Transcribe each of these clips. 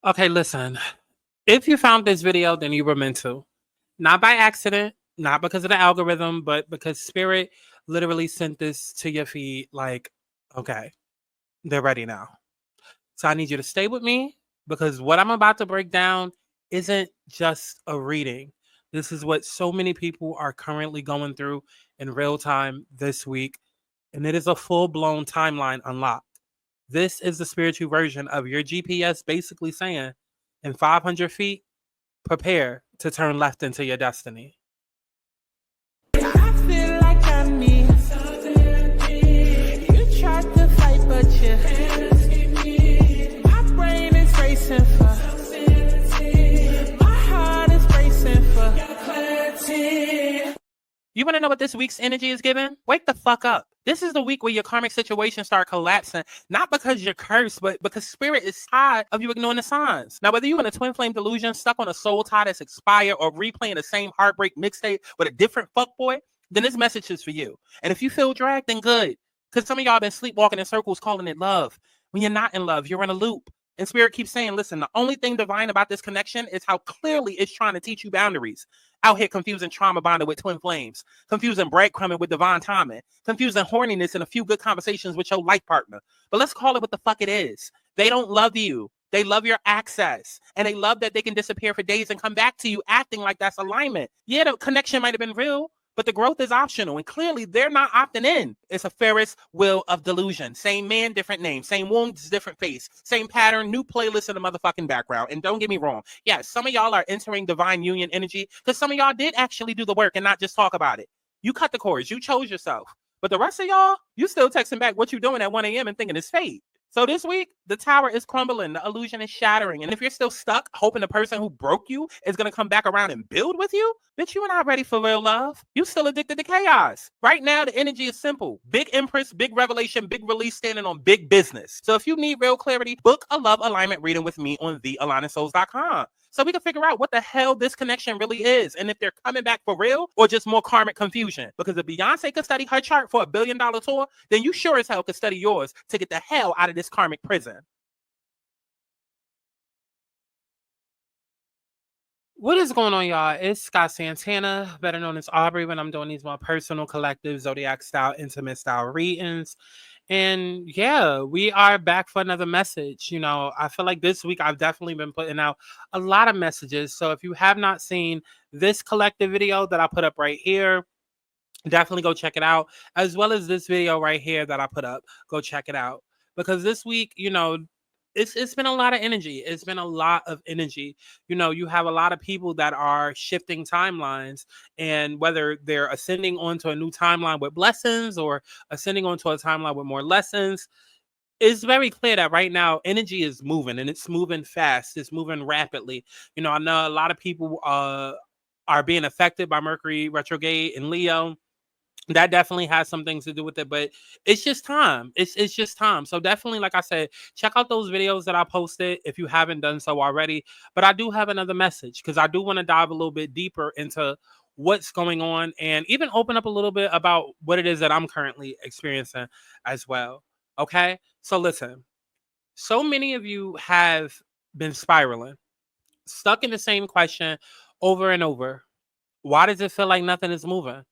Okay, listen. If you found this video, then you were meant to. Not by accident, not because of the algorithm, but because Spirit literally sent this to your feed like, okay, they're ready now. So I need you to stay with me because what I'm about to break down isn't just a reading. This is what so many people are currently going through in real time this week. And it is a full blown timeline unlocked. This is the spiritual version of your GPS basically saying, in 500 feet, prepare to turn left into your destiny. I feel like I need something. You tried to fight, but you my brain is racing for my heart is racing for clarity. You want to know what this week's energy is giving? Wake the fuck up. This is the week where your karmic situations start collapsing, not because you're cursed, but because Spirit is tired of you ignoring the signs. Now, whether you're in a twin flame delusion, stuck on a soul tie that's expired, or replaying the same heartbreak mixtape with a different fuckboy, then this message is for you. And if you feel dragged, then good. Because some of y'all been sleepwalking in circles calling it love. When you're not in love, you're in a loop. And Spirit keeps saying, listen, the only thing divine about this connection is how clearly it's trying to teach you boundaries. Out here confusing trauma bonded with twin flames, confusing breadcrumbing with divine timing, confusing horniness and a few good conversations with your life partner. But let's call it what the fuck it is. They don't love you. They love your access. And they love that they can disappear for days and come back to you acting like that's alignment. Yeah, the connection might have been real, but the growth is optional. And clearly they're not opting in. It's a Ferris wheel of delusion. Same man, different name. Same wounds, different face. Same pattern, new playlist in the motherfucking background. And don't get me wrong. Yeah, some of y'all are entering divine union energy because some of y'all did actually do the work and not just talk about it. You cut the cords. You chose yourself. But the rest of y'all, you still texting back what you doing at 1 a.m. and thinking it's fate. So this week, the tower is crumbling, the illusion is shattering. And if you're still stuck hoping the person who broke you is going to come back around and build with you, bitch, you are not ready for real love. You still addicted to chaos. Right now, the energy is simple. Big empress, big revelation, big release standing on big business. So if you need real clarity, book a love alignment reading with me on thealignedsouls.com. So we can figure out what the hell this connection really is and if they're coming back for real or just more karmic confusion. Because if Beyonce could study her chart for $1 billion tour, then you sure as hell could study yours to get the hell out of this karmic prison. What is going on, y'all? It's Scott Santana, better known as Aubrey, when I'm doing these more personal, collective, zodiac style, intimate style readings. And yeah, we are back for another message. You know, I feel like this week I've definitely been putting out a lot of messages. So if you have not seen this collective video that I put up right here, definitely go check it out, as well as this video right here that I put up. Go check it out. Because this week, you know, it's been a lot of energy. It's been a lot of energy. You know, you have a lot of people that are shifting timelines, and whether they're ascending onto a new timeline with blessings or ascending onto a timeline with more lessons, it's very clear that right now energy is moving, and it's moving fast. It's moving rapidly. You know, I know a lot of people are being affected by Mercury retrograde in Leo. That definitely has some things to do with it, but it's just time. It's just time. So definitely, like I said, check out those videos that I posted if you haven't done so already. But I do have another message because I do want to dive a little bit deeper into what's going on and even open up a little bit about what it is that I'm currently experiencing as well. Okay, so listen, so many of you have been spiraling, stuck in the same question over and over. Why does it feel like nothing is moving?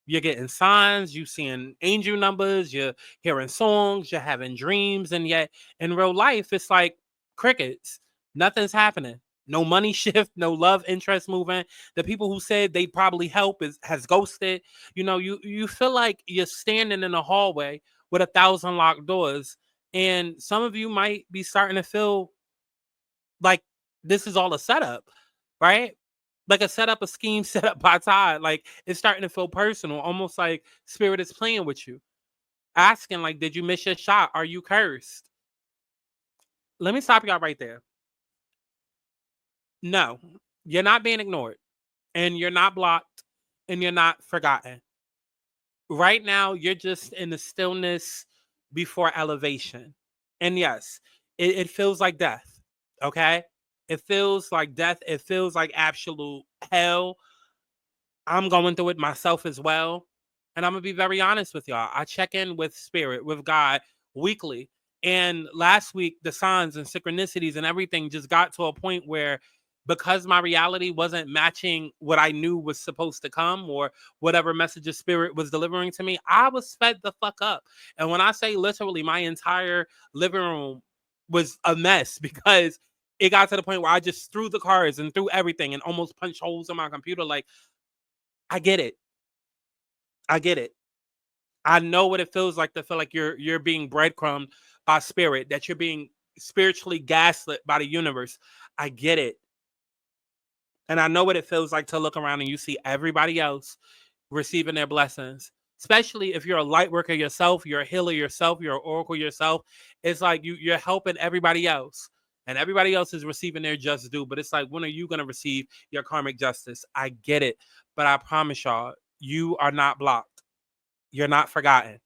You're getting signs, you seeing angel numbers, you're hearing songs, you're having dreams, and yet in real life, it's like crickets. Nothing's happening. No money shift, no love interest moving. The people who said they'd probably help has ghosted. You know, you feel like you're standing in a hallway with 1,000 locked doors, and some of you might be starting to feel like this is all a setup, right? Like a setup, a scheme set up by Todd. Like it's starting to feel personal, almost like Spirit is playing with you, asking, like, did you miss your shot? Are you cursed? Let me stop y'all right there. No, you're not being ignored, and you're not blocked, and you're not forgotten. Right now, you're just in the stillness before elevation. And yes, it feels like death. Okay. It feels like death. It feels like absolute hell. I'm going through it myself as well. And I'm going to be very honest with y'all. I check in with Spirit, with God weekly. And last week, the signs and synchronicities and everything just got to a point where, because my reality wasn't matching what I knew was supposed to come, or whatever message of spirit was delivering to me, I was fed the fuck up. And when I say literally, my entire living room was a mess because it got to the point where I just threw the cards and threw everything and almost punched holes in my computer. Like, I get it. I get it. I know what it feels like to feel like you're being breadcrumbed by spirit, that you're being spiritually gaslit by the universe. I get it. And I know what it feels like to look around and you see everybody else receiving their blessings. Especially if you're a light worker yourself, you're a healer yourself, you're an oracle yourself. It's like you're helping everybody else. And everybody else is receiving their just due. But it's like, when are you going to receive your karmic justice? I get it. But I promise y'all, you are not blocked. You're not forgotten.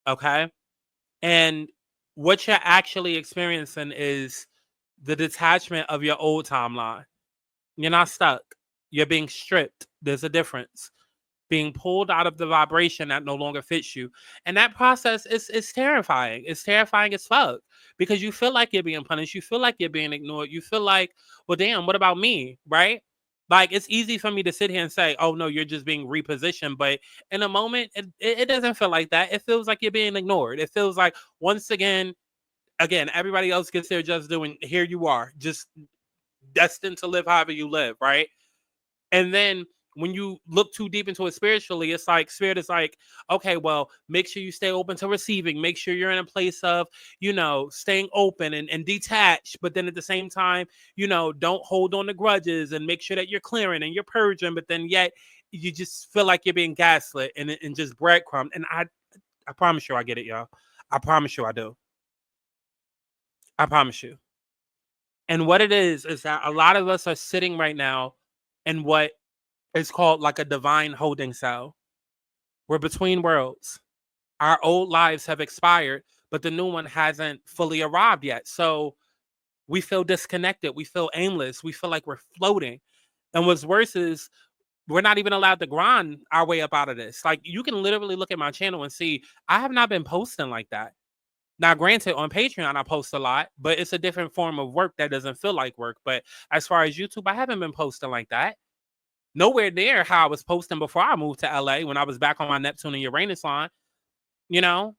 Okay? And what you're actually experiencing is the detachment of your old timeline. You're not stuck. You're being stripped. There's a difference. Being pulled out of the vibration that no longer fits you. And that process is terrifying. It's terrifying as fuck, because you feel like you're being punished. You feel like you're being ignored. You feel like, well, damn, what about me? Right? Like, it's easy for me to sit here and say, oh, no, you're just being repositioned. But in a moment, it doesn't feel like that. It feels like you're being ignored. It feels like, once again, everybody else gets their just due, and here you are, just destined to live however you live, right? And then when you look too deep into it spiritually, it's like spirit is like, okay, well, make sure you stay open to receiving. Make sure you're in a place of, staying open and detached. But then at the same time, don't hold on to grudges, and make sure that you're clearing and you're purging. But then yet you just feel like you're being gaslit and just breadcrumb. And I promise you, I get it, y'all. I promise you, I do. I promise you. And what it is that a lot of us are sitting right now in what is called like a divine holding cell. We're between worlds. Our old lives have expired, but the new one hasn't fully arrived yet. So we feel disconnected. We feel aimless. We feel like we're floating. And what's worse is, we're not even allowed to grind our way up out of this. Like, you can literally look at my channel and see I have not been posting like that. Now, granted, on Patreon, I post a lot, but it's a different form of work that doesn't feel like work. But as far as YouTube, I haven't been posting like that. Nowhere near how I was posting before I moved to LA, when I was back on my Neptune and Uranus line, you know?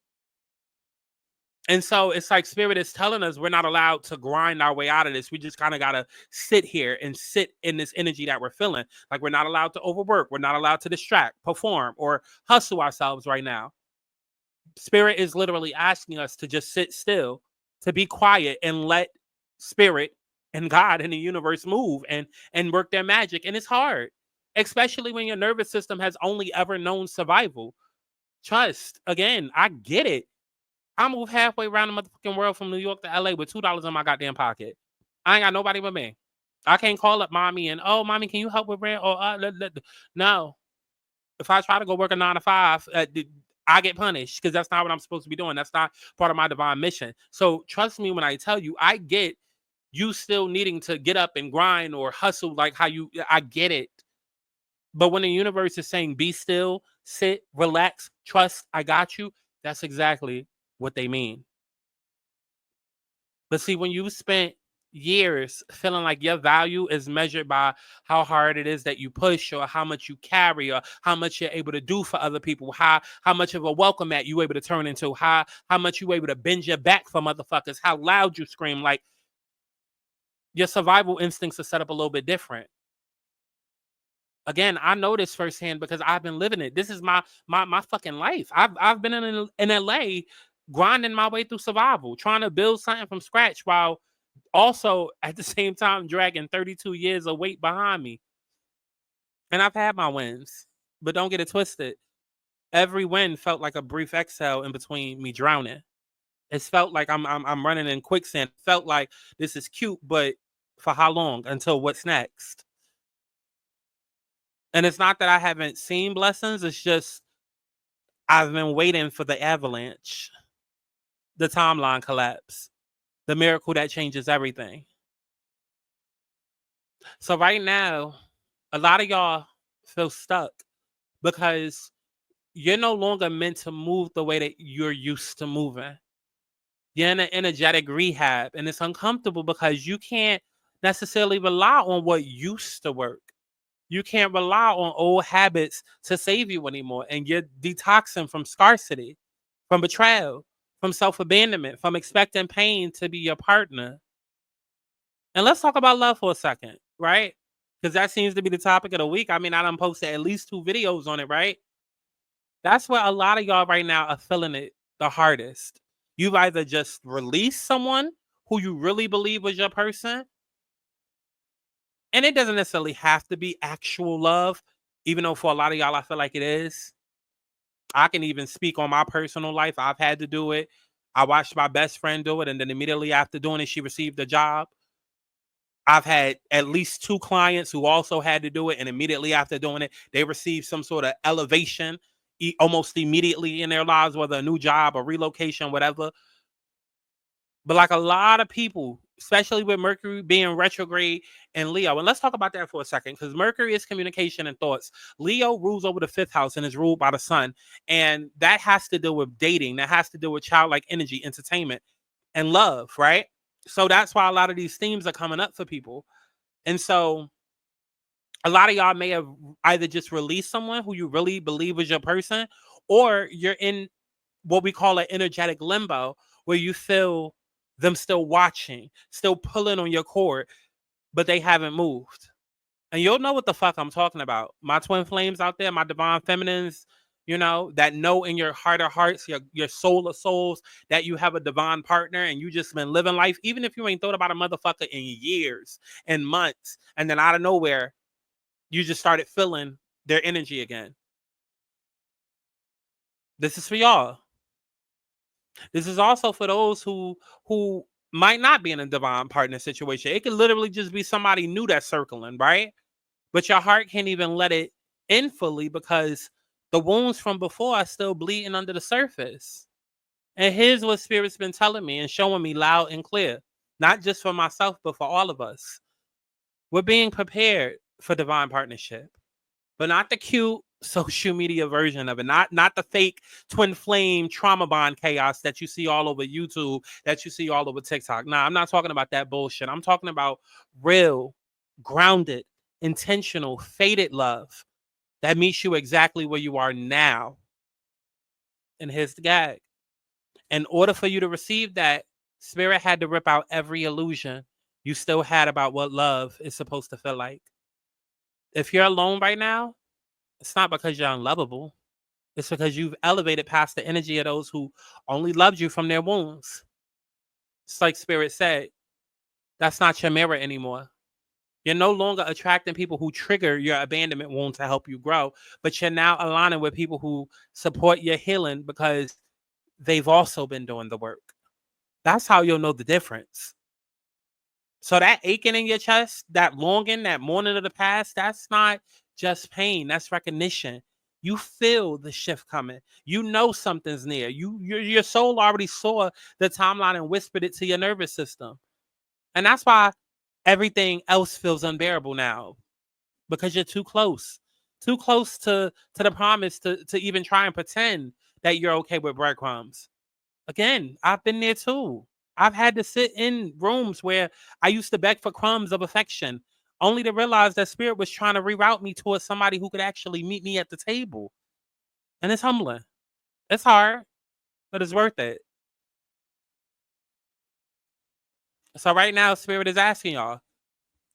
And so it's like spirit is telling us we're not allowed to grind our way out of this. We just kind of got to sit here and sit in this energy that we're feeling. Like, we're not allowed to overwork. We're not allowed to distract, perform, or hustle ourselves right now. Spirit is literally asking us to just sit still, to be quiet, and let spirit and God and the universe move and work their magic. And it's hard, especially when your nervous system has only ever known survival. Trust, again, I get it. I moved halfway around the motherfucking world from New York to LA with $2 in my goddamn pocket. I ain't got nobody but me. I can't call up mommy and, oh, mommy, can you help with rent? Or no. If I try to go work a 9 to 5, I get punished, because that's not what I'm supposed to be doing. That's not part of my divine mission. So trust me when I tell you, I get you still needing to get up and grind or hustle, like I get it. But when the universe is saying, be still, sit, relax, trust, I got you, that's exactly what they mean. But see, when you spent years feeling like your value is measured by how hard it is that you push, or how much you carry, or how much you're able to do for other people, how much of a welcome mat you able to turn into, how much you able to bend your back for motherfuckers, how loud you scream, like, your survival instincts are set up a little bit different. Again, I know this firsthand because I've been living it. This is my fucking life. I've been in LA grinding my way through survival, trying to build something from scratch, while also at the same time dragging 32 years of weight behind me. And I've had my wins, but don't get it twisted. Every win felt like a brief exhale in between me drowning. It's felt like I'm running in quicksand. It felt like this is cute, but for how long? Until what's next? And it's not that I haven't seen blessings. It's just I've been waiting for the avalanche, the timeline collapse, the miracle that changes everything. So right now, a lot of y'all feel stuck because you're no longer meant to move the way that you're used to moving. You're in an energetic rehab, and it's uncomfortable because you can't necessarily rely on what used to work. You can't rely on old habits to save you anymore. And you're detoxing from scarcity, from betrayal, from self abandonment, from expecting pain to be your partner. And let's talk about love for a second, right? Because that seems to be the topic of the week. I mean, I done posted at least 2 videos on it, right? That's where a lot of y'all right now are feeling it the hardest. You've either just released someone who you really believe was your person, and it doesn't necessarily have to be actual love, even though for a lot of y'all, I feel like it is. I can even speak on my personal life. I've had to do it. I watched my best friend do it, and then immediately after doing it, she received a job. I've had at least 2 clients who also had to do it, and immediately after doing it, they received some sort of elevation almost immediately in their lives, whether a new job or relocation, whatever. But like a lot of people, especially with Mercury being retrograde in Leo, and let's talk about that for a second, because Mercury is communication and thoughts. Leo rules over the 5th house and is ruled by the sun. And that has to do with dating, that has to do with childlike energy, entertainment, and love, right? So that's why a lot of these themes are coming up for people. And so a lot of y'all may have either just released someone who you really believe was your person, or you're in what we call an energetic limbo, where you feel them still watching, still pulling on your cord, but they haven't moved. And you'll know what the fuck I'm talking about. My twin flames out there, my divine feminines, that know in your heart of hearts, your soul of souls, that you have a divine partner and you just been living life, even if you ain't thought about a motherfucker in years and months. And then out of nowhere, you just started feeling their energy again. This is for y'all. This is also for those who might not be in a divine partner situation. It could literally just be somebody new that's circling, right? But your heart can't even let it in fully because the wounds from before are still bleeding under the surface. And here's what Spirit's been telling me and showing me loud and clear, not just for myself, but for all of us. We're being prepared for divine partnership, but not the cute social media version of it, not the fake twin flame trauma bond chaos that you see all over YouTube, that you see all over TikTok. Nah, I'm not talking about that bullshit. I'm talking about real, grounded, intentional, fated love that meets you exactly where you are now. And here's the gag. In order for you to receive that, Spirit had to rip out every illusion you still had about what love is supposed to feel like. If you're alone right now, it's not because you're unlovable. It's because you've elevated past the energy of those who only loved you from their wounds. It's like Spirit said, that's not your mirror anymore. You're no longer attracting people who trigger your abandonment wound to help you grow, but you're now aligning with people who support your healing because they've also been doing the work. That's how you'll know the difference. So that aching in your chest, that longing, that mourning of the past, that's not just pain. That's recognition. You feel the shift coming. You know something's near. Your soul already saw the timeline and whispered it to your nervous system. And that's why everything else feels unbearable now, because you're too close. Too close to the promise to even try and pretend that you're okay with breadcrumbs. Again, I've been there too. I've had to sit in rooms where I used to beg for crumbs of affection, only to realize that Spirit was trying to reroute me towards somebody who could actually meet me at the table. And it's humbling. It's hard, but it's worth it. So right now, Spirit is asking y'all,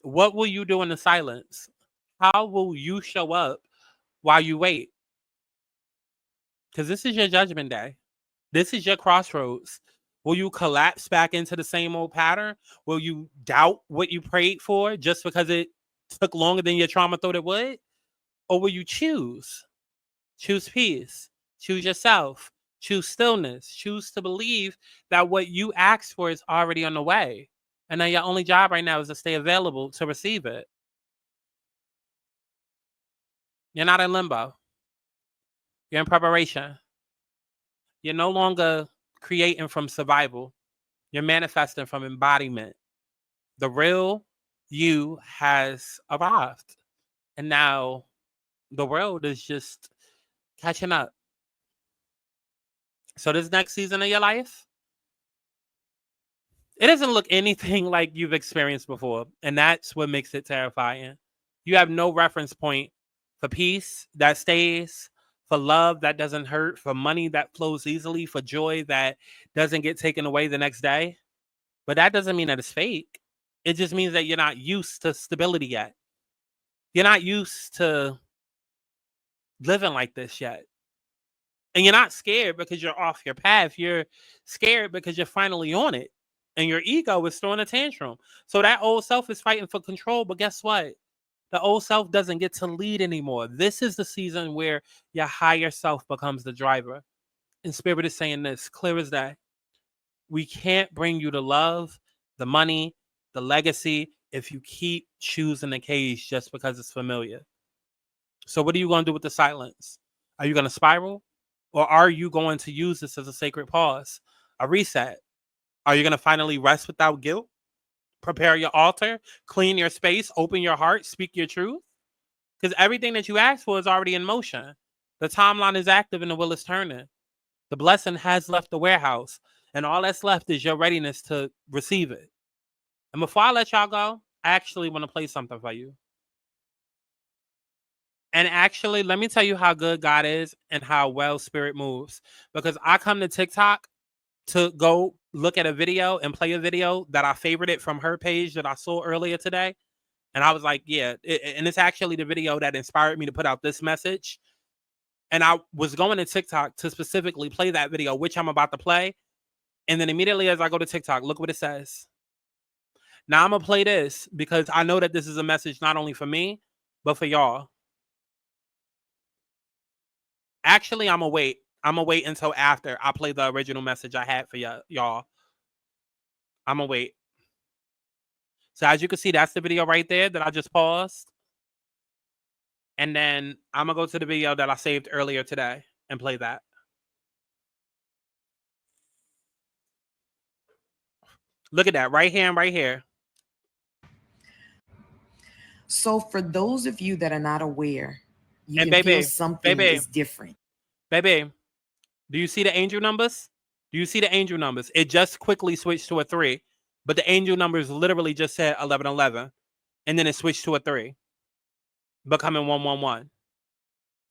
what will you do in the silence? How will you show up while you wait? Because this is your judgment day. This is your crossroads. Will you collapse back into the same old pattern? Will you doubt what you prayed for just because it took longer than your trauma thought it would? Or will you choose? Choose peace. Choose yourself. Choose stillness. Choose to believe that what you asked for is already on the way. And then your only job right now is to stay available to receive it. You're not in limbo. You're in preparation. You're no longer creating from survival. You're manifesting from embodiment. The real you has arrived. And now the world is just catching up. So this next season of your life, It doesn't look anything like you've experienced before, and that's what makes it terrifying. You have no reference point for peace that stays, for love that doesn't hurt, for money that flows easily, for joy that doesn't get taken away the next day. But that doesn't mean that it's fake. It just means that you're not used to stability yet. You're not used to living like this yet. And you're not scared because you're off your path. You're scared because you're finally on it. And your ego is throwing a tantrum. So that old self is fighting for control. But guess what? The old self doesn't get to lead anymore. This is the season where your higher self becomes the driver. And Spirit is saying this clear as day. We can't bring you the love, the money, the legacy if you keep choosing the cage just because it's familiar. So what are you going to do with the silence? Are you going to spiral? Or are you going to use this as a sacred pause, a reset? Are you going to finally rest without guilt? Prepare your altar, clean your space, open your heart, speak your truth? Because everything that you asked for is already in motion. The timeline is active and the wheel is turning. The blessing has left the warehouse, and all that's left is your readiness to receive it. And before I let y'all go, I actually want to play something for you. And actually, let me tell you how good God is and how well Spirit moves. Because I come to TikTok to go look at a video and play a video that I favorited from her page that I saw earlier today. And I was like, yeah. And it's actually the video that inspired me to put out this message. And I was going to TikTok to specifically play that video, which I'm about to play. And then immediately as I go to TikTok, look what it says. Now I'm going to play this because I know that this is a message not only for me, but for y'all. Actually, I'm going to wait. I'm going to wait until after I play the original message I had for y'all. I'm going to wait. So as you can see, that's the video right there that I just paused. And then I'm going to go to the video that I saved earlier today and play that. Look at that right here and right here. So for those of you that are not aware, you and can baby, feel something is different. Baby, do you see the angel numbers? Do you see the angel numbers? It just quickly switched to a 3, but the angel numbers literally just said 1111, and then it switched to a 3, becoming 111.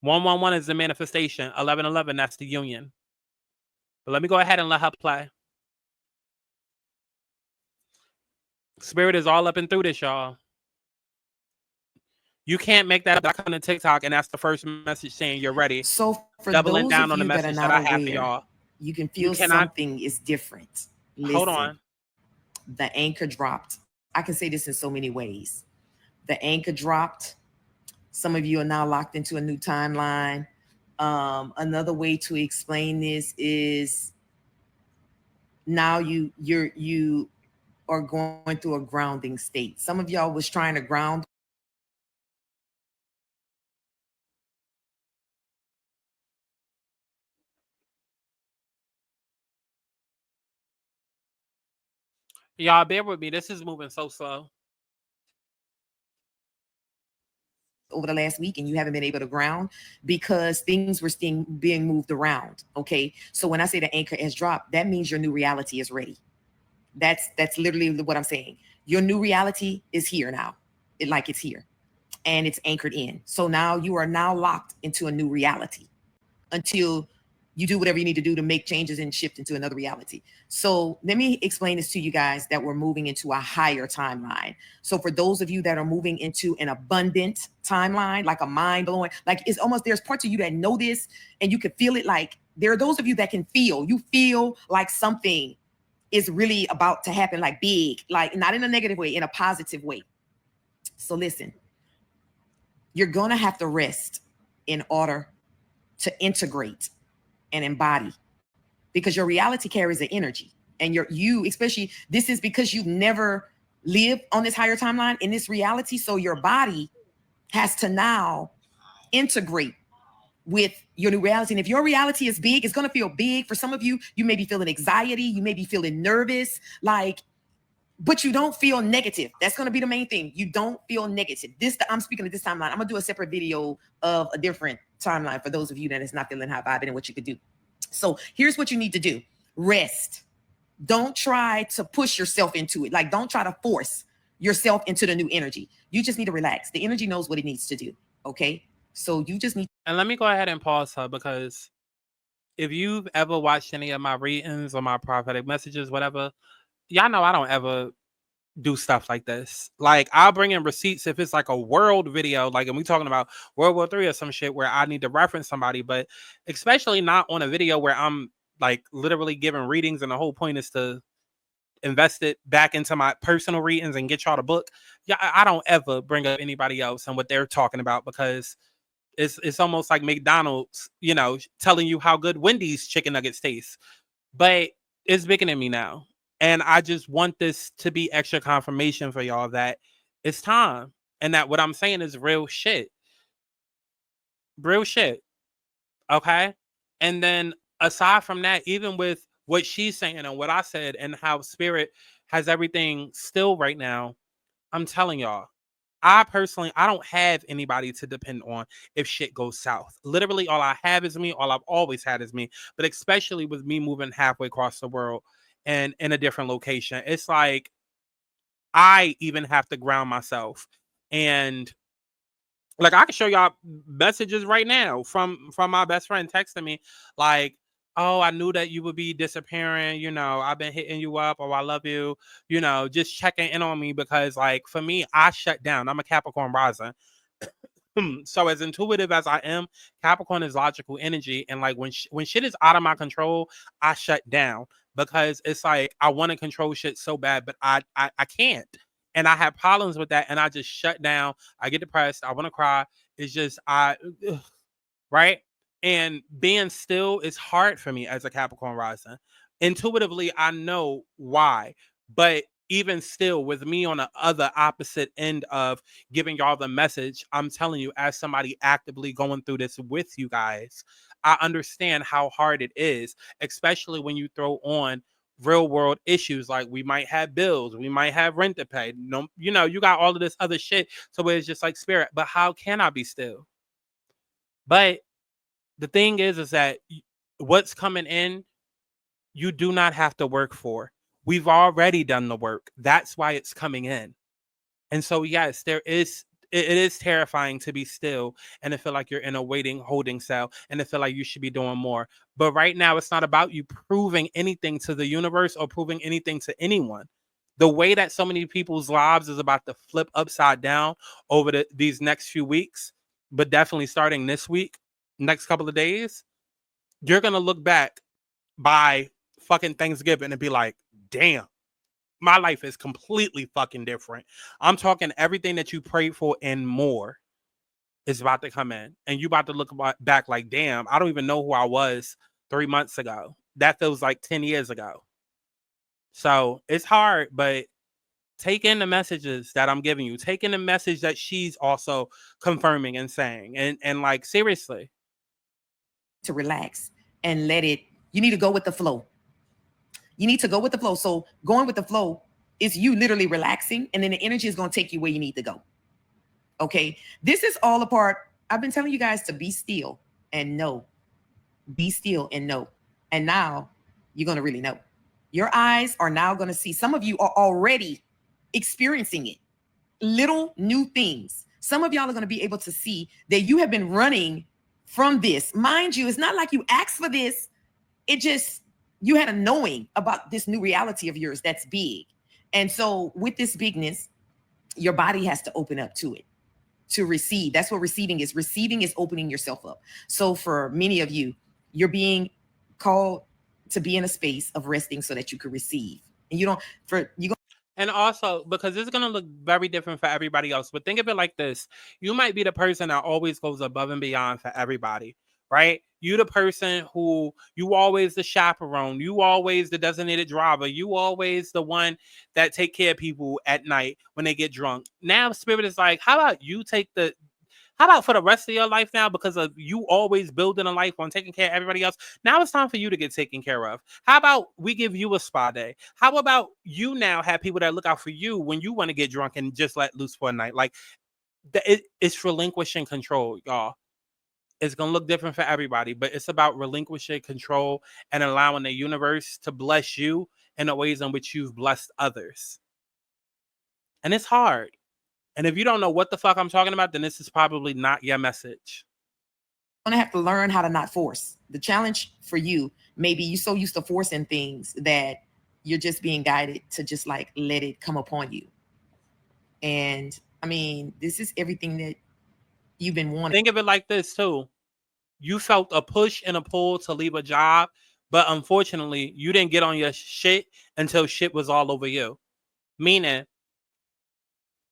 111 is the manifestation. 1111, that's the union. But let me go ahead and let her play. Spirit is all up and through this, y'all. You can't make that up. I come to TikTok and that's the first message saying you're ready. So for Doubling those down of on the you that are message not that I have for aware, y'all. you can feel something is different. Listen, hold on. The anchor dropped. I can say this in so many ways. The anchor dropped. Some of you are now locked into a new timeline. Another way to explain this is now you are going through a grounding state. Some of y'all was trying to ground. Y'all bear with me. This is moving so slow. Over the last week and you haven't been able to ground because things were being moved around. Okay. So when I say the anchor has dropped, that means your new reality is ready. That's literally what I'm saying. Your new reality is here now. It's here and it's anchored in. So now you are now locked into a new reality until you do whatever you need to do to make changes and shift into another reality. So let me explain this to you guys that we're moving into a higher timeline. So for those of you that are moving into an abundant timeline, like a mind blowing, like it's almost, there's parts of you that know this and you can feel it. Like there are those of you that can feel like something is really about to happen, like big, like not in a negative way, in a positive way. So listen, you're going to have to rest in order to integrate and embody, because your reality carries an energy, and you especially, this is because you've never lived on this higher timeline in this reality. So your body has to now integrate with your new reality. And if your reality is big, it's going to feel big. For some of you, you may be feeling anxiety, you may be feeling nervous, but you don't feel negative. That's going to be the main thing. You don't feel negative. I'm speaking of this timeline. I'm going to do a separate video of a different timeline for those of you that is not feeling high vibing and what you could do. So here's what you need to do. Rest. Don't try to push yourself into it. Like, don't try to force yourself into the new energy. You just need to relax. The energy knows what it needs to do. Okay. So you just need. And let me go ahead and pause her, because if you've ever watched any of my readings or my prophetic messages, whatever, y'all know I don't ever do stuff like this. Like, I'll bring in receipts if it's like a world video, like, and we talking about World War III or some shit where I need to reference somebody, but especially not on a video where I'm like literally giving readings and the whole point is to invest it back into my personal readings and get y'all the book. Yeah, I don't ever bring up anybody else and what they're talking about, because it's almost like McDonald's, telling you how good Wendy's chicken nuggets taste. But it's bigger than me now. And I just want this to be extra confirmation for y'all that it's time. And that what I'm saying is real shit. Real shit. Okay. And then aside from that, even with what she's saying and what I said and how spirit has everything still right now, I'm telling y'all, I personally, I don't have anybody to depend on if shit goes south. Literally, all I have is me. All I've always had is me. But especially with me moving halfway across the world and in a different location, it's like I even have to ground myself. And like, I can show y'all messages right now from my best friend texting me like, oh, I knew that you would be disappearing, I've been hitting you up, oh, I love you, just checking in on me, because like for me, I shut down. I'm a Capricorn rising. So as intuitive as I am, Capricorn is logical energy, and like when shit is out of my control, I shut down, because it's like I want to control shit so bad, but I can't, and I have problems with that, and I just shut down. I get depressed. I want to cry. It's just right? And being still is hard for me as a Capricorn rising. Intuitively, I know why, but even still, with me on the other opposite end of giving y'all the message, I'm telling you, as somebody actively going through this with you guys, I understand how hard it is, especially when you throw on real world issues. Like, we might have bills, we might have rent to pay. No, you got all of this other shit. So it's just like, spirit, but how can I be still? But the thing is that what's coming in, you do not have to work for. We've already done the work. That's why it's coming in. And so, yes, it is terrifying to be still and to feel like you're in a waiting holding cell and to feel like you should be doing more. But right now, it's not about you proving anything to the universe or proving anything to anyone. The way that so many people's lives is about to flip upside down over these next few weeks, but definitely starting this week, next couple of days, you're going to look back by fucking Thanksgiving and be like, damn, my life is completely fucking different. I'm talking everything that you prayed for and more is about to come in. And you about to look back like, damn, I don't even know who I was 3 months ago. That feels like 10 years ago. So it's hard, but take in the messages that I'm giving you. Take in the message that she's also confirming and saying. And like, seriously. To relax and let it, you need to go with the flow. You need to go with the flow. So going with the flow is you literally relaxing, and then the energy is going to take you where you need to go. Okay. This is all a part. I've been telling you guys to be still and know. Be still and know. And now you're going to really know. Your eyes are now going to see. Some of you are already experiencing it. Little new things. Some of y'all are going to be able to see that you have been running from this. Mind you, it's not like you asked for this. It just, you had a knowing about this new reality of yours that's big. And so with this bigness, your body has to open up to it, to receive. That's what receiving is. Receiving is opening yourself up. So for many of you, you're being called to be in a space of resting so that you can receive. And And also, because it's going to look very different for everybody else. But think of it like this. You might be the person that always goes above and beyond for everybody, right? You the person who, you always the chaperone. You always the designated driver. You always the one that take care of people at night when they get drunk. Now Spirit is like, how about for the rest of your life now, because of you always building a life on taking care of everybody else, now it's time for you to get taken care of. How about we give you a spa day? How about you now have people that look out for you when you want to get drunk and just let loose for a night? Like, it's relinquishing control, y'all. It's going to look different for everybody, but it's about relinquishing control and allowing the universe to bless you in the ways in which you've blessed others. And it's hard. And if you don't know what the fuck I'm talking about, then this is probably not your message. You're gonna have to learn how to not force. The challenge for you, maybe you're so used to forcing things that you're just being guided to just like let it come upon you. And I mean, this is everything that you've been wanting. Think of it like this too. You felt a push and a pull to leave a job, but unfortunately, you didn't get on your shit until shit was all over you. Meaning,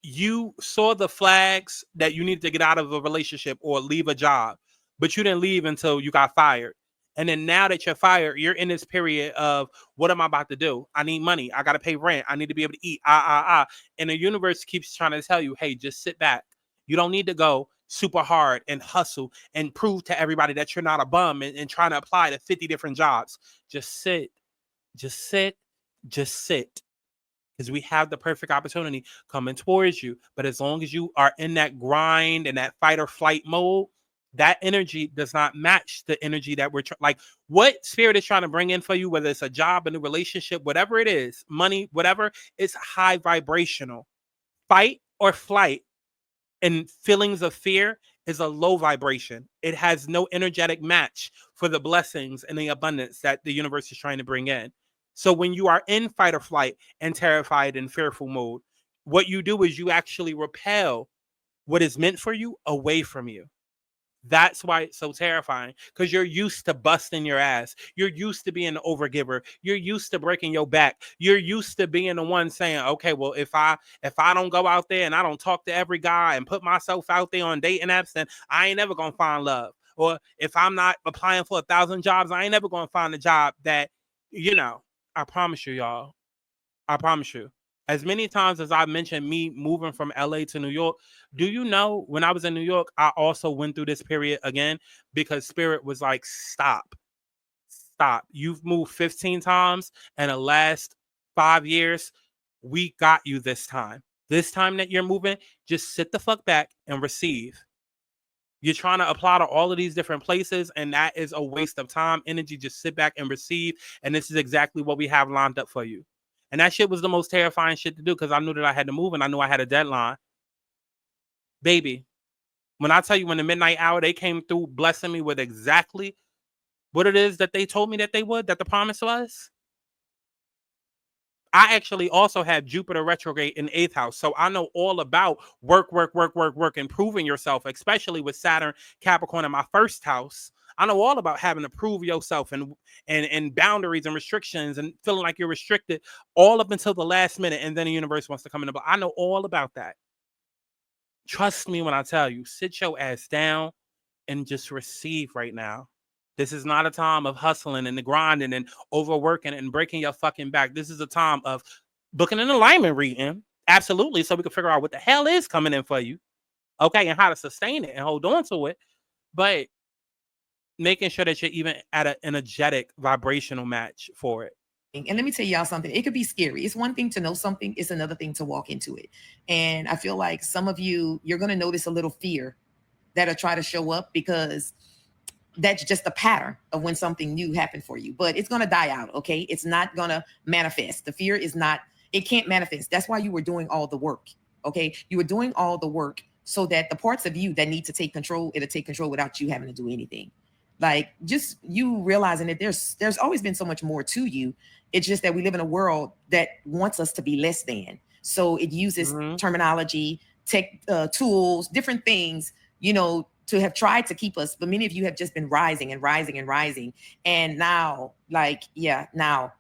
you saw the flags that you needed to get out of a relationship or leave a job, but you didn't leave until you got fired. And then now that you're fired, you're in this period of what am I about to do? I need money. I got to pay rent. I need to be able to eat. And the universe keeps trying to tell you, hey, just sit back. You don't need to go super hard and hustle and prove to everybody that you're not a bum and trying to apply to 50 different jobs. Just sit, just sit, just sit. Because we have the perfect opportunity coming towards you. But as long as you are in that grind and that fight or flight mode, that energy does not match the energy that we're like what spirit is trying to bring in for you, whether it's a job, a new relationship, whatever it is, money, whatever, it's high vibrational. Fight or flight and feelings of fear is a low vibration. It has no energetic match for the blessings and the abundance that the universe is trying to bring in. So when you are in fight or flight and terrified and fearful mode, what you do is you actually repel what is meant for you away from you. That's why it's so terrifying, because you're used to busting your ass. You're used to being the overgiver. You're used to breaking your back. You're used to being the one saying, okay, well, if I don't go out there and I don't talk to every guy and put myself out there on dating apps, then I ain't never gonna find love. Or if I'm not applying for 1,000 jobs, I ain't never gonna find a job that, I promise you, y'all. I promise you. As many times as I mentioned me moving from LA to New York, do you know when I was in New York, I also went through this period again because Spirit was like, stop. You've moved 15 times in the last 5 years. We got you this time. This time that you're moving, just sit the fuck back and receive. You're trying to apply to all of these different places, and that is a waste of time, energy. Just sit back and receive. And this is exactly what we have lined up for you. And that shit was the most terrifying shit to do because I knew that I had to move and I knew I had a deadline. Baby, when I tell you, when the midnight hour, they came through blessing me with exactly what it is that they told me that they would, that the promise was. I actually also had Jupiter retrograde in 8th house. So I know all about work, improving yourself, especially with Saturn, Capricorn in my 1st house. I know all about having to prove yourself and boundaries and restrictions and feeling like you're restricted all up until the last minute. And then the universe wants to come in. But I know all about that. Trust me when I tell you, sit your ass down and just receive right now. This is not a time of hustling and grinding and overworking and breaking your fucking back. This is a time of booking an alignment reading. Absolutely. So we can figure out what the hell is coming in for you. Okay. And how to sustain it and hold on to it. But making sure that you're even at an energetic vibrational match for it. And let me tell y'all something. It could be scary. It's one thing to know something. It's another thing to walk into it. And I feel like some of you're going to notice a little fear that'll try to show up because that's just a pattern of when something new happened for you. But it's going to die out, okay? It's not going to manifest. The fear is not, it can't manifest. That's why you were doing all the work, okay? You were doing all the work so that the parts of you that need to take control, it'll take control without you having to do anything. Like just you realizing that there's always been so much more to you. It's just that we live in a world that wants us to be less than. So it uses terminology, tech, tools, different things, to have tried to keep us. But many of you have just been rising and rising and rising. And now, now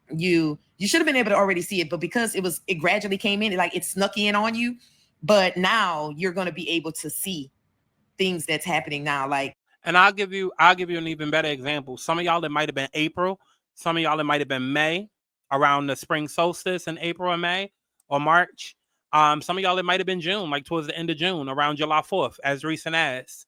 you should have been able to already see it, but because it gradually came in, it snuck in on you. But now you're going to be able to see things that's happening now. And I'll give you an even better example. Some of y'all, it might have been April. Some of y'all, it might have been May, around the spring solstice in April or May or March. Some of y'all, it might have been June, like towards the end of June, around July 4th, as recent as.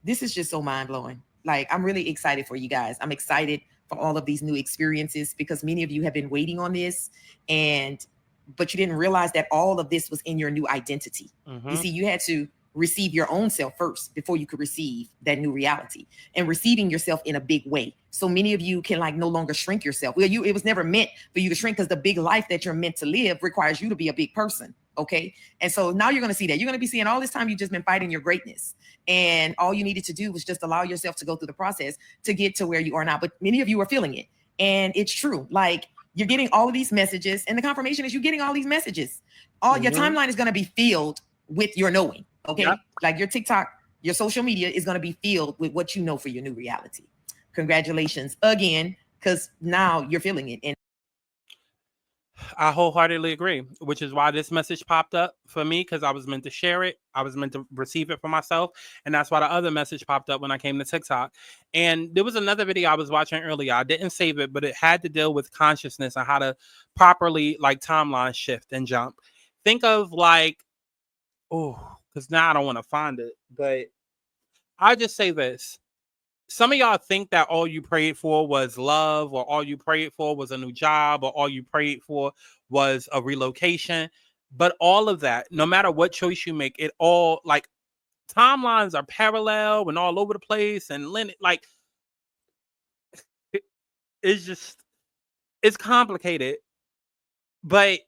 This is just so mind-blowing. I'm really excited for you guys. I'm excited for all of these new experiences because many of you have been waiting on this, but you didn't realize that all of this was in your new identity. You see, you had to receive your own self first before you could receive that new reality, and receiving yourself in a big way. So many of you can like no longer shrink yourself. Well, it was never meant for you to shrink, because the big life that you're meant to live requires you to be a big person. Okay. And so now you're going to see that. You're going to be seeing all this time you've just been fighting your greatness. And all you needed to do was just allow yourself to go through the process to get to where you are now. But many of you are feeling it. And it's true. Like, you're getting all of these messages, and the confirmation is you're getting all these messages. All your timeline is going to be filled with your knowing. Okay. Yep. Like your TikTok, your social media is going to be filled with what you know for your new reality. Congratulations again, because now you're feeling it. And I wholeheartedly agree, which is why this message popped up for me, because I was meant to share it. I was meant to receive it for myself. And that's why the other message popped up when I came to TikTok. And there was another video I was watching earlier. I didn't save it, but it had to deal with consciousness and how to properly like timeline shift and jump. Think of like, because now I don't want to find it, but I just say this. Some of y'all think that all you prayed for was love, or all you prayed for was a new job, or all you prayed for was a relocation. But all of that, no matter what choice you make, it all like timelines are parallel and all over the place. And like, it's complicated. But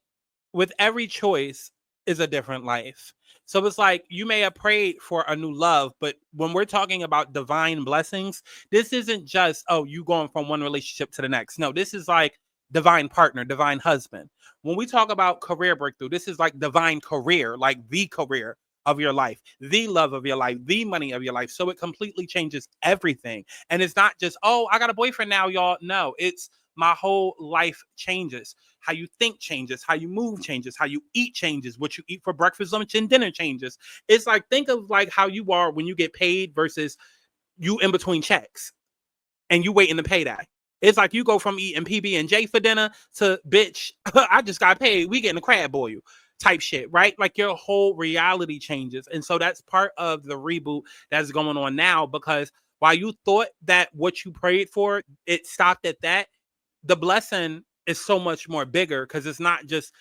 with every choice is a different life. So it's like you may have prayed for a new love, but when we're talking about divine blessings, this isn't just, you going from one relationship to the next. No, this is like divine partner, divine husband. When we talk about career breakthrough, this is like divine career, like the career of your life, the love of your life, the money of your life. So it completely changes everything. And it's not just, I got a boyfriend now, y'all. No, it's my whole life changes. How you think changes, how you move changes, how you eat changes, what you eat for breakfast, lunch, and dinner changes. It's like, think of like how you are when you get paid versus you in between checks and you waiting to payday. It's like you go from eating PB&J for dinner to, bitch, I just got paid. We getting a crab boil type shit, right? Like your whole reality changes. And so that's part of the reboot that's going on now, because while you thought that what you prayed for, it stopped at that, the blessing is so much more bigger, because it's not just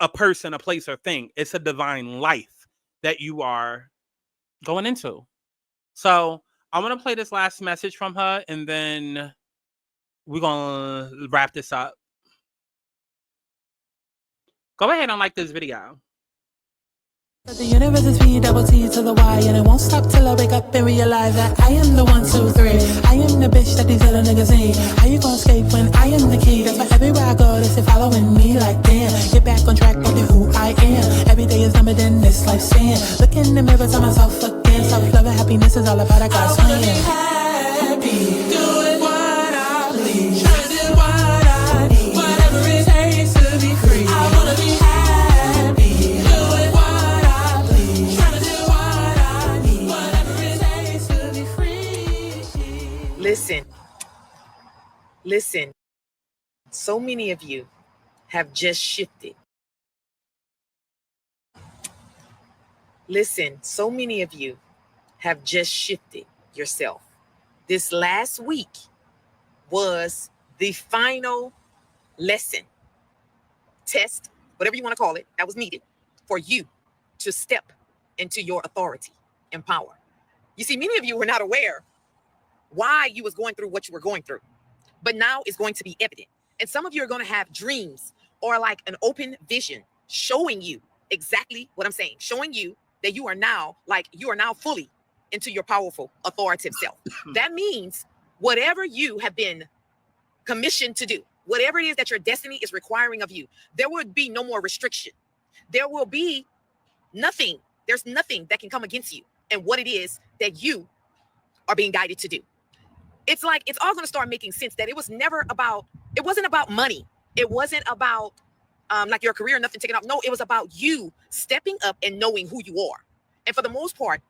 a person, a place, or thing. It's a divine life that you are going into. So I want to play this last message from her, and then we're going to wrap this up. Go ahead and like this video. The universe is me, double T to the Y, and it won't stop till I wake up and realize that I am the 1, 2, 3. I am the bitch that these other niggas ain't. How you gonna escape when I am the key? That's why everywhere I go, they say following me like damn. Get back on track, baby, who I am. Every day is numbered in this lifespan. Look in the mirror, tell myself again. Self-love and happiness is all about a God's plan. Happy, doing what I please. Trying to do what I need. Whatever it takes to be free. I wanna be happy. Doing what I please. Trying to do what I need. Whatever it takes to be free. Listen. So many of you have just shifted. So many of you have just shifted yourself. This last week was the final lesson, test, whatever you want to call it, that was needed for you to step into your authority and power. You see, many of you were not aware why you was going through what you were going through, but now it's going to be evident. And some of you are going to have dreams or like an open vision showing you exactly what I'm saying, showing you that you are now fully into your powerful, authoritative self. That means whatever you have been commissioned to do, whatever it is that your destiny is requiring of you, there would be no more restriction. There will be nothing. There's nothing that can come against you and what it is that you are being guided to do. It's like, it's all going to start making sense that it wasn't about money. It wasn't about like your career, nothing taken off. No, it was about you stepping up and knowing who you are. And for the most part,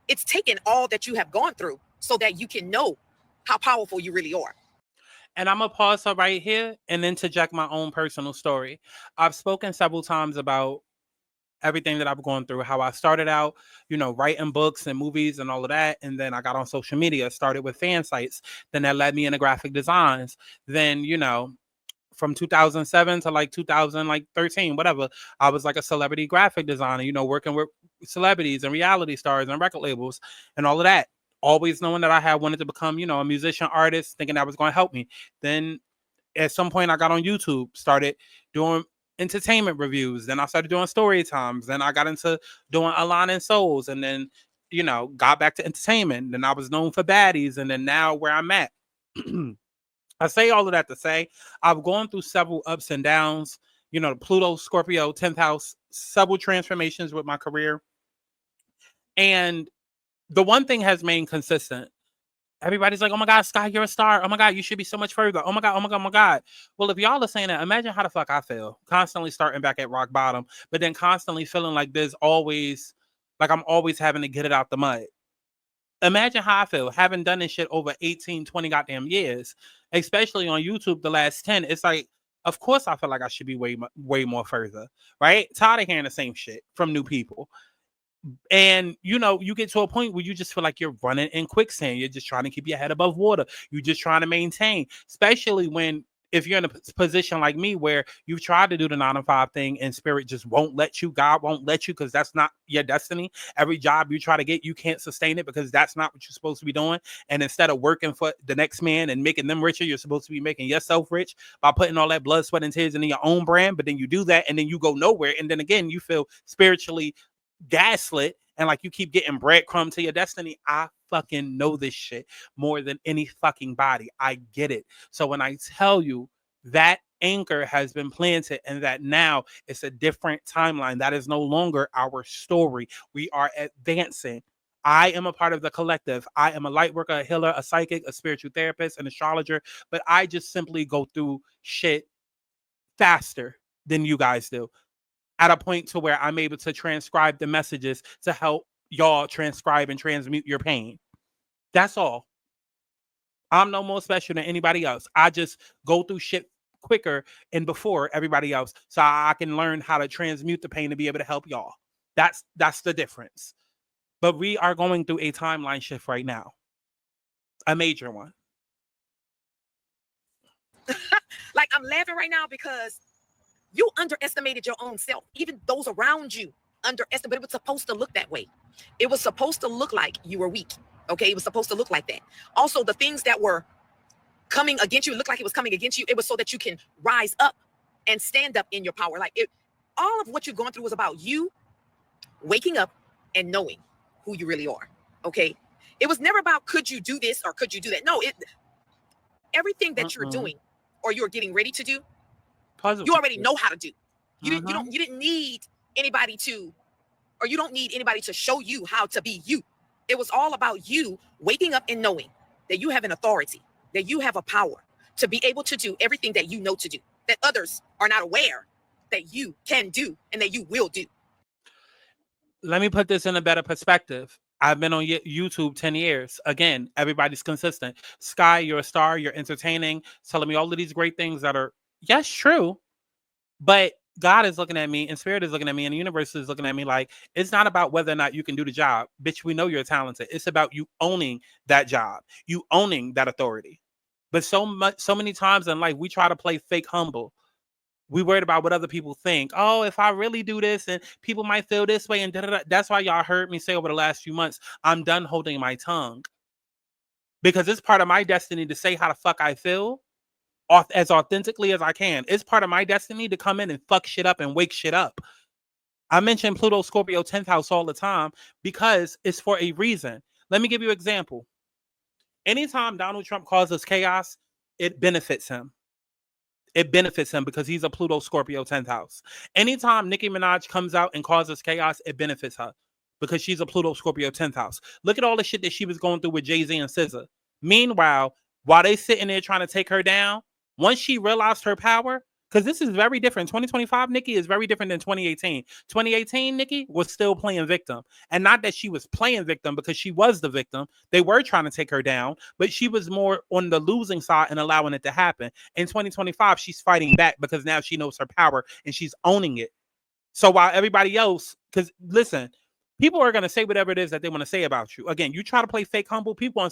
it's taken all that you have gone through so that you can know how powerful you really are. And I'm going to pause her right here and interject my own personal story. I've spoken several times about everything that I've gone through, how I started out, writing books and movies and all of that. And then I got on social media, started with fan sites. Then that led me into graphic designs. Then, from 2007 to like 2013, whatever. I was like a celebrity graphic designer, you know, working with celebrities and reality stars and record labels and all of that. Always knowing that I had wanted to become, you know, a musician, artist, thinking that was going to help me. Then at some point I got on YouTube, started doing entertainment reviews. Then I started doing story times. Then I got into doing Alana and Souls, and then, you know, got back to entertainment. Then I was known for baddies, and then now where I'm at. I say all of that to say I've gone through several ups and downs. You know, Pluto, Scorpio, 10th house, several transformations with my career. And the one thing has remained consistent. Everybody's like, oh my God, Sky, you're a star. Oh my God, you should be so much further. Oh my God, oh my God, oh my God. Well, if y'all are saying that, imagine how the fuck I feel. Constantly starting back at rock bottom, but then constantly feeling like there's always, like I'm always having to get it out the mud. Imagine how I feel having done this shit over 18, 20 goddamn years, especially on YouTube the last 10. It's like, of course I feel like I should be way more further, right? Tired of hearing the same shit from new people. And you know, you get to a point where you just feel like you're running in quicksand. You're just trying to keep your head above water. You're just trying to maintain, especially when if you're in a position like me where you've tried to do the 9 to 5 thing and spirit just won't let you, God won't let you, because that's not your destiny. Every job you try to get, you can't sustain it because that's not what you're supposed to be doing. And instead of working for the next man and making them richer, you're supposed to be making yourself rich by putting all that blood, sweat, and tears into your own brand. But then you do that and then you go nowhere. And then again, you feel spiritually gaslit and like you keep getting breadcrumb to your destiny. I fucking know this shit more than any fucking body. I get it. So when I tell you that anchor has been planted and that now it's a different timeline, that is no longer our story. We are advancing. I am a part of the collective. I am a light worker, a healer, a psychic, a spiritual therapist, an astrologer, but I just simply go through shit faster than you guys do, at a point to where I'm able to transcribe the messages to help y'all transcribe and transmute your pain. That's all. I'm no more special than anybody else. I just go through shit quicker and before everybody else so I can learn how to transmute the pain to be able to help y'all. That's the difference. But we are going through a timeline shift right now. A major one. Like, I'm laughing right now because you underestimated your own self. Even those around you underestimated. It was supposed to look that way. It was supposed to look like you were weak. Okay, it was supposed to look like that. Also, the things that were coming against you, it looked like it was coming against you. It was so that you can rise up and stand up in your power. Like, all of what you've gone through was about you waking up and knowing who you really are. Okay, it was never about could you do this or could you do that. No, everything that you're doing or you're getting ready to do, you already know how to do. You didn't need anybody to, or you don't need anybody to show you how to be you. It was all about you waking up and knowing that you have an authority, that you have a power to be able to do everything that you know to do, that others are not aware that you can do and that you will do. Let me put this in a better perspective. I've been on YouTube 10 years. Again, everybody's consistent. Sky, you're a star, you're entertaining, telling me all of these great things that are, yes, true. But God is looking at me and spirit is looking at me and the universe is looking at me like, it's not about whether or not you can do the job. Bitch, we know you're talented. It's about you owning that job, you owning that authority. But so many times in life, we try to play fake humble. We worried about what other people think. Oh, if I really do this and people might feel this way and da-da-da. That's why y'all heard me say over the last few months, I'm done holding my tongue. Because it's part of my destiny to say how the fuck I feel as authentically as I can. It's part of my destiny to come in and fuck shit up and wake shit up. I mention Pluto, Scorpio, 10th house all the time because it's for a reason. Let me give you an example. Anytime Donald Trump causes chaos, it benefits him. It benefits him because he's a Pluto, Scorpio, 10th house. Anytime Nicki Minaj comes out and causes chaos, it benefits her because she's a Pluto, Scorpio, 10th house. Look at all the shit that she was going through with Jay-Z and SZA. Meanwhile, while they sitting there trying to take her down, once she realized her power, because this is very different. 2025 Nicki is very different than 2018. 2018 Nicki was still playing victim. And not that she was playing victim because she was the victim. They were trying to take her down, but she was more on the losing side and allowing it to happen. In 2025, she's fighting back because now she knows her power and she's owning it. So while everybody else, because listen, people are going to say whatever it is that they want to say about you. Again, you try to play fake humble, people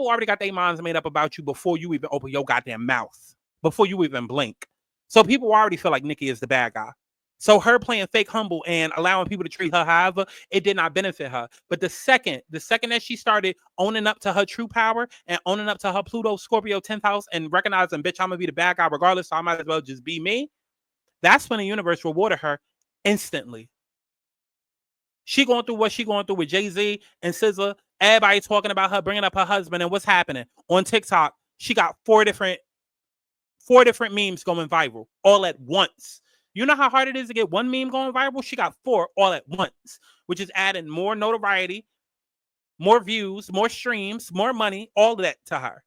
already got their minds made up about you before you even open your goddamn mouth. before you even blink. So people already feel like Nikki is the bad guy. So her playing fake humble and allowing people to treat her however, it did not benefit her. But the second that she started owning up to her true power and owning up to her Pluto, Scorpio, 10th house and recognizing, bitch, I'm gonna be the bad guy regardless, so I might as well just be me. That's when the universe rewarded her instantly. She going through what she going through with Jay-Z and SZA. Everybody talking about her, bringing up her husband, and what's happening on TikTok. She got four different memes going viral all at once. You know how hard it is to get one meme going viral? She got 4 all at once, which is adding more notoriety, more views, more streams, more money, all of that to her.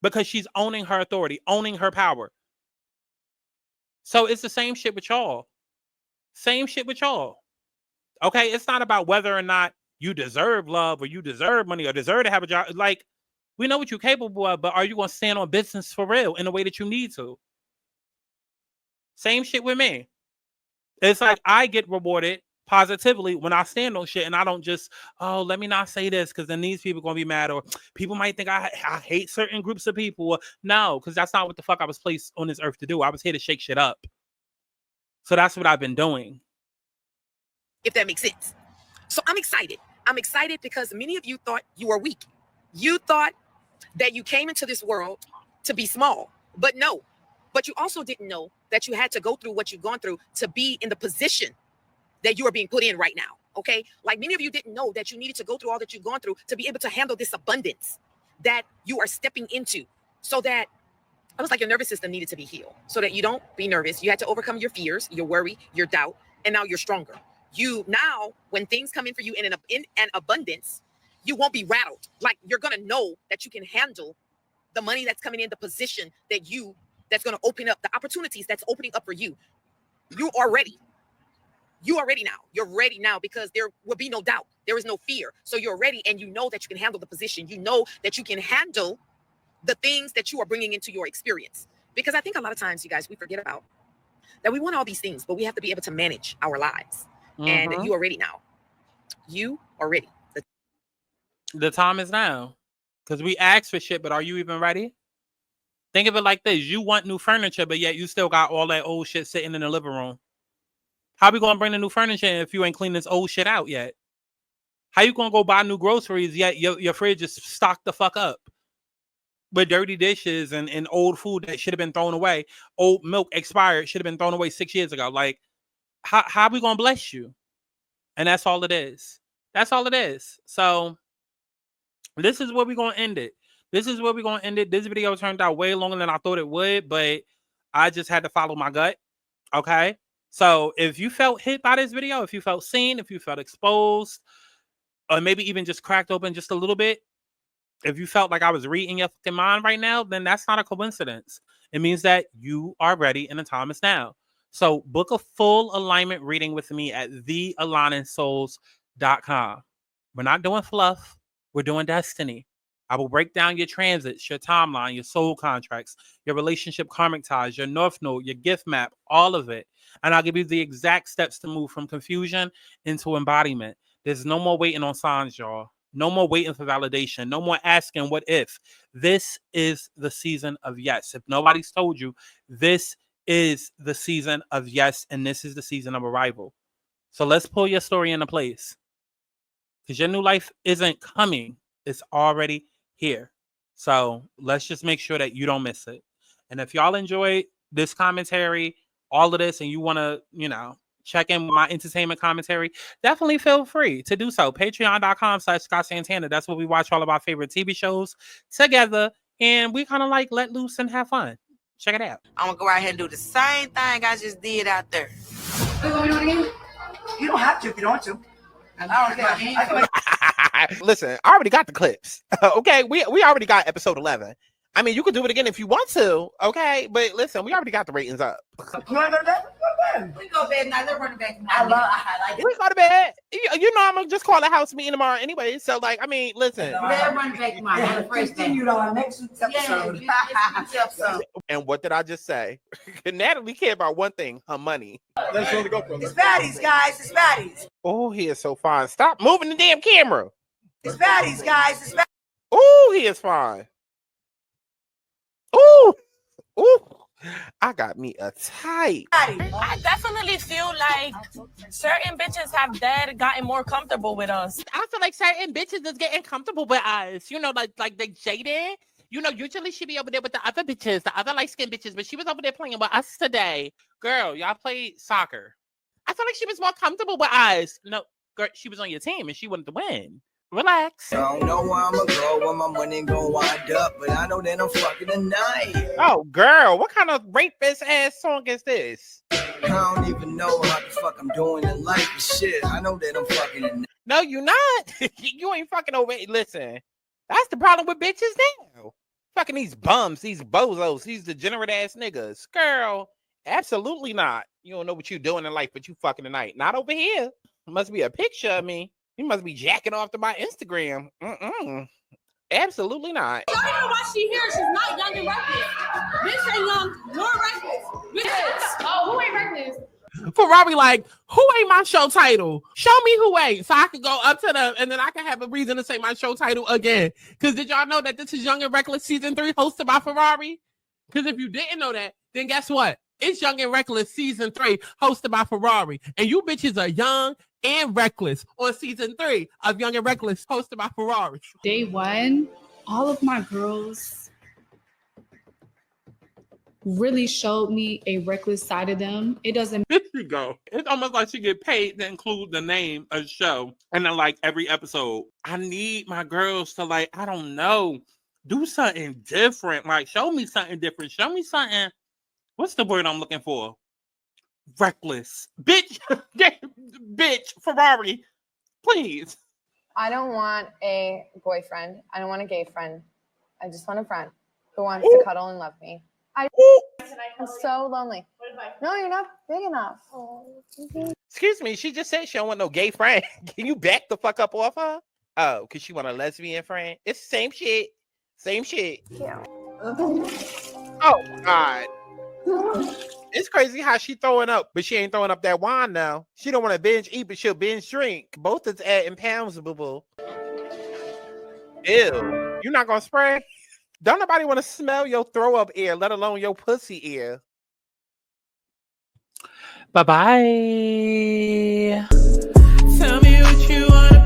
Because she's owning her authority, owning her power. So it's the same shit with y'all. Same shit with y'all. Okay, it's not about whether or not you deserve love or you deserve money or deserve to have a job. Like, we know what you're capable of, but are you going to stand on business for real in the way that you need to? Same shit with me. It's like I get rewarded positively when I stand on shit and I don't just, oh, let me not say this because then these people are going to be mad or people might think I hate certain groups of people. No, because that's not what the fuck I was placed on this earth to do. I was here to shake shit up. So that's what I've been doing. If that makes sense. So I'm excited. I'm excited because many of you thought you were weak. You thought that you came into this world to be small, but no. But you also didn't know that you had to go through what you've gone through to be in the position that you are being put in right now, okay? Like many of you didn't know that you needed to go through all that you've gone through to be able to handle this abundance that you are stepping into. So that, it was like your nervous system needed to be healed so that you don't be nervous. You had to overcome your fears, your worry, your doubt, and now you're stronger. You now, when things come in for you in an abundance, you won't be rattled. Like you're gonna know that you can handle the money that's coming in, the position that's gonna open up, the opportunities that's opening up for you. You are ready. You are ready now. You're ready now because there will be no doubt. There is no fear. So you're ready and you know that you can handle the position. You know that you can handle the things that you are bringing into your experience. Because I think a lot of times, you guys, we forget about that we want all these things, but we have to be able to manage our lives. And you are ready now. You are ready. The time is now. Because we asked for shit, but are you even ready? Think of it like this. You want new furniture, but yet you still got all that old shit sitting in the living room. How we gonna bring the new furniture if you ain't cleaned this old shit out yet? How you gonna go buy new groceries yet your fridge is stocked the fuck up with dirty dishes and old food that should have been thrown away? Old milk expired, should have been thrown away 6 years ago. Like, how we gonna bless you? And that's all it is. That's all it is. So this is where we're gonna end it. This video turned out way longer than I thought it would, but I just had to follow my gut. Okay. So if you felt hit by this video, if you felt seen, if you felt exposed, or maybe even just cracked open just a little bit, if you felt like I was reading your fucking mind right now, then that's not a coincidence. It means that you are ready and the time is now. So book a full alignment reading with me at thealigningsouls.com. We're not doing fluff. We're doing destiny. I will break down your transits, your timeline, your soul contracts, your relationship karmic ties, your north node, your gift map, all of it. And I'll give you the exact steps to move from confusion into embodiment. There's no more waiting on signs, y'all. No more waiting for validation. No more asking what if. This is the season of yes. If nobody's told you, this is the season of yes, and this is the season of arrival. So let's pull your story into place. Because your new life isn't coming. It's already here. So let's just make sure that you don't miss it. And if y'all enjoyed this commentary, all of this, and you want to, check in with my entertainment commentary, definitely feel free to do so. Patreon.com/ScottSantana. That's where we watch all of our favorite TV shows together. And we kind of like let loose and have fun. Check it out. I'm going to go out here and do the same thing I just did out there. You want me to do it again? You don't have to if you don't want to. Listen, I already got the clips. Okay, we already got episode 11. I mean, you could do it again if you want to. Okay, but listen, we already got the ratings up. You want to go to bed? We go to bed now. Let's run it back. I like it. We go to bed. You know, I'm gonna just call the house meeting tomorrow anyway. So, like, I mean, listen. Let's run it back tomorrow. Continued on next week's episode. And what did I just say? Natalie cared about one thing: her money. Let's really go for it. It's baddies, guys. It's baddies. Oh, he is so fine. Stop moving the damn camera. It's baddies, guys. It's baddies. Oh, he is fine. Ooh, ooh. I got me a type. I definitely feel like certain bitches have gotten more comfortable with us. I feel like certain bitches is getting comfortable with us. You know, like they jaded. You know, usually she be over there with the other bitches, the other light-skinned bitches, but she was over there playing with us today. Girl, y'all played soccer. I feel like she was more comfortable with us. No, girl, she was on your team and she wanted to win. Relax. I don't know where I'ma go, where my money gon' wind up, but I know that I'm fucking tonight. Oh, girl, what kind of rapist ass song is this? I don't even know how the fuck I'm doing in life, but shit, I know that I'm fucking tonight. No, you not. You ain't fucking over. Listen, that's the problem with bitches now. Fucking these bums, these bozos, these degenerate ass niggas. Girl, absolutely not. You don't know what you doing in life, but you fucking tonight. Not over here. It must be a picture of me. You must be jacking off to my Instagram. Absolutely not. I don't know why she here. She's not young and reckless. Bitch ain't young nor reckless. Bitch. Oh, who ain't reckless? Ferrari, like, who ain't my show title? Show me who ain't, so I can go up to them, and then I can have a reason to say my show title again. Because did y'all know that this is Young and Reckless Season 3 hosted by Ferrari? Because if you didn't know that, then guess what? It's Young and Reckless Season 3 hosted by Ferrari. And you bitches are young and reckless on Season 3 of Young and Reckless hosted by Ferrari. Day one, all of my girls really showed me a reckless side of them. It doesn't. There you go. It's almost like she get paid to include the name of the show. And then like every episode, I need my girls to like, I don't know, do something different. Like show me something different. Show me something. What's the word I'm looking for? Reckless. Bitch. Bitch. Ferrari. Please. I don't want a boyfriend. I don't want a gay friend. I just want a friend who wants to cuddle and love me. I'm so lonely. No, you're not big enough. Excuse me, she just said she don't want no gay friend. Can you back the fuck up off her? Oh, because she want a lesbian friend? It's the same shit. Same shit. Yeah. Oh, God. It's crazy how she throwing up, but she ain't throwing up that wine now. She don't want to binge eat, but she'll binge drink. Both is adding pounds, boo-boo. Ew. You not going to spray? Don't nobody want to smell your throw up ear, let alone your pussy ear. Bye-bye. Tell me what you want.